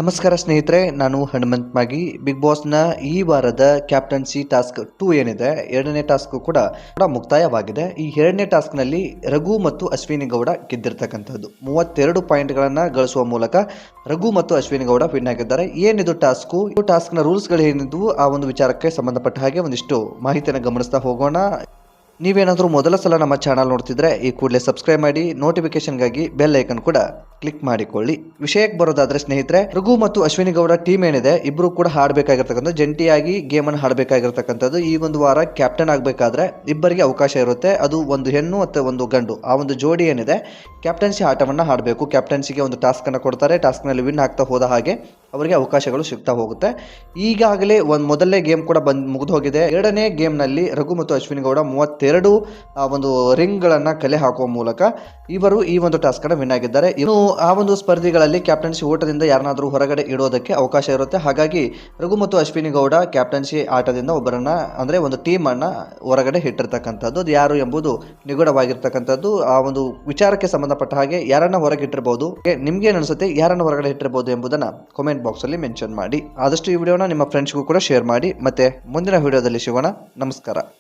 ನಮಸ್ಕಾರ ಸ್ನೇಹಿತರೆ, ನಾನು ಹನುಮಂತ್ ಮಾಗಿ. ಬಿಗ್ ಬಾಸ್ನ ಈ ವಾರದ ಕ್ಯಾಪ್ಟನ್ಸಿ ಟಾಸ್ಕ್ 2 ಏನಿದೆ, ಎರಡನೇ ಟಾಸ್ಕ್ ಕೂಡ ಮುಕ್ತಾಯವಾಗಿದೆ. ಈ ಎರಡನೇ ಟಾಸ್ಕ್ನಲ್ಲಿ ರಘು ಮತ್ತು ಅಶ್ವಿನಿ ಗೌಡ ಗೆದ್ದಿರ್ತಕ್ಕಂಥದ್ದು 32 ಪಾಯಿಂಟ್ಗಳನ್ನು ಗಳಿಸುವ ಮೂಲಕ ರಘು ಮತ್ತು ಅಶ್ವಿನಿ ಗೌಡ ವಿನ್ ಆಗಿದ್ದಾರೆ. ಏನಿದು ಟಾಸ್ಕು, ಟಾಸ್ಕ್ನ ರೂಲ್ಸ್ಗಳು ಏನಿದ್ವು ಆ ಒಂದು ವಿಚಾರಕ್ಕೆ ಸಂಬಂಧಪಟ್ಟ ಹಾಗೆ ಒಂದಿಷ್ಟು ಮಾಹಿತಿಯನ್ನು ಗಮನಿಸ್ತಾ ಹೋಗೋಣ. ನೀವೇನಾದರೂ ಮೊದಲ ಸಲ ನಮ್ಮ ಚಾನಲ್ ನೋಡ್ತಿದ್ರೆ ಈ ಕೂಡಲೇ ಸಬ್ಸ್ಕ್ರೈಬ್ ಮಾಡಿ, ನೋಟಿಫಿಕೇಶನ್ಗಾಗಿ ಬೆಲ್ ಐಕನ್ ಕೂಡ ಕ್ಲಿಕ್ ಮಾಡಿಕೊಳ್ಳಿ. ವಿಷಯಕ್ಕೆ ಬರೋದಾದ್ರೆ ಸ್ನೇಹಿತರೆ, ರಘು ಮತ್ತು ಅಶ್ವಿನಿ ಗೌಡ ಟೀಮ್ ಏನಿದೆ, ಇಬ್ರು ಕೂಡ ಹಾಡಬೇಕಾಗಿರ್ತಕ್ಕಂಥ ಜಂಟಿಯಾಗಿ ಗೇಮ್ ಅನ್ನು ಹಾಡಬೇಕಾಗಿರ್ತಕ್ಕಂಥದ್ದು. ಈ ಒಂದು ವಾರ ಕ್ಯಾಪ್ಟನ್ ಆಗಬೇಕಾದ್ರೆ ಇಬ್ಬರಿಗೆ ಅವಕಾಶ ಇರುತ್ತೆ. ಅದು ಒಂದು ಹೆಣ್ಣು ಮತ್ತು ಒಂದು ಗಂಡು, ಆ ಒಂದು ಜೋಡಿ ಏನಿದೆ ಕ್ಯಾಪ್ಟನ್ಸಿ ಆಟವನ್ನು ಹಾಡಬೇಕು. ಕ್ಯಾಪ್ಟನ್ಸಿಗೆ ಒಂದು ಟಾಸ್ಕ್ ಅನ್ನು ಕೊಡ್ತಾರೆ. ಟಾಸ್ಕ್ನಲ್ಲಿ ವಿನ್ ಆಗ್ತಾ ಹೋದ ಹಾಗೆ ಅವರಿಗೆ ಅವಕಾಶಗಳು ಸಿಗ್ತಾ ಹೋಗುತ್ತೆ. ಈಗಾಗಲೇ ಒಂದು ಮೊದಲನೇ ಗೇಮ್ ಕೂಡ ಮುಗಿದು ಹೋಗಿದೆ. ಎರಡನೇ ಗೇಮ್ನಲ್ಲಿ ರಘು ಮತ್ತು ಅಶ್ವಿನಿ ಗೌಡ 32 ಒಂದು ರಿಂಗ್ಗಳನ್ನು ಕಲೆ ಹಾಕುವ ಮೂಲಕ ಇವರು ಈ ಒಂದು ಟಾಸ್ಕ್ ಅನ್ನು ವಿನ್ ಆಗಿದ್ದಾರೆ. ಇನ್ನು ಆ ಒಂದು ಸ್ಪರ್ಧಿಗಳಲ್ಲಿ ಕ್ಯಾಪ್ಟನ್ಸಿ ಓಟದಿಂದ ಯಾರನ್ನಾದರೂ ಹೊರಗಡೆ ಇಡೋದಕ್ಕೆ ಅವಕಾಶ ಇರುತ್ತೆ. ಹಾಗಾಗಿ ರಘು ಮತ್ತು ಅಶ್ವಿನಿ ಗೌಡ ಕ್ಯಾಪ್ಟನ್ಸಿ ಆಟದಿಂದ ಒಬ್ಬರನ್ನ, ಅಂದ್ರೆ ಒಂದು ಟೀಮ್ ಅನ್ನ ಹೊರಗಡೆ ಇಟ್ಟಿರ್ತಕ್ಕಂಥದ್ದು. ಅದು ಯಾರು ಎಂಬುದು ನಿಗೂಢವಾಗಿರ್ತಕ್ಕಂಥದ್ದು. ಆ ಒಂದು ವಿಚಾರಕ್ಕೆ ಸಂಬಂಧಪಟ್ಟ ಹಾಗೆ ಯಾರನ್ನ ಹೊರಗೆ ಇಟ್ಟಿರಬಹುದು, ನಿಮ್ಗೆ ಏನು ಅನ್ಸುತ್ತೆ, ಯಾರನ್ನ ಹೊರಗಡೆ ಇಟ್ಟಿರಬಹುದು ಎಂಬುದನ್ನ ಕಾಮೆಂಟ್ ಬಾಕ್ಸ್ ಅಲ್ಲಿ ಮೆನ್ಷನ್ ಮಾಡಿ. ಆದಷ್ಟು ಈ ವಿಡಿಯೋನ ನಿಮ್ಮ ಫ್ರೆಂಡ್ಸ್ಗೂ ಕೂಡ ಶೇರ್ ಮಾಡಿ. ಮತ್ತೆ ಮುಂದಿನ ವಿಡಿಯೋದಲ್ಲಿ ಸಿಗೋಣ. ನಮಸ್ಕಾರ.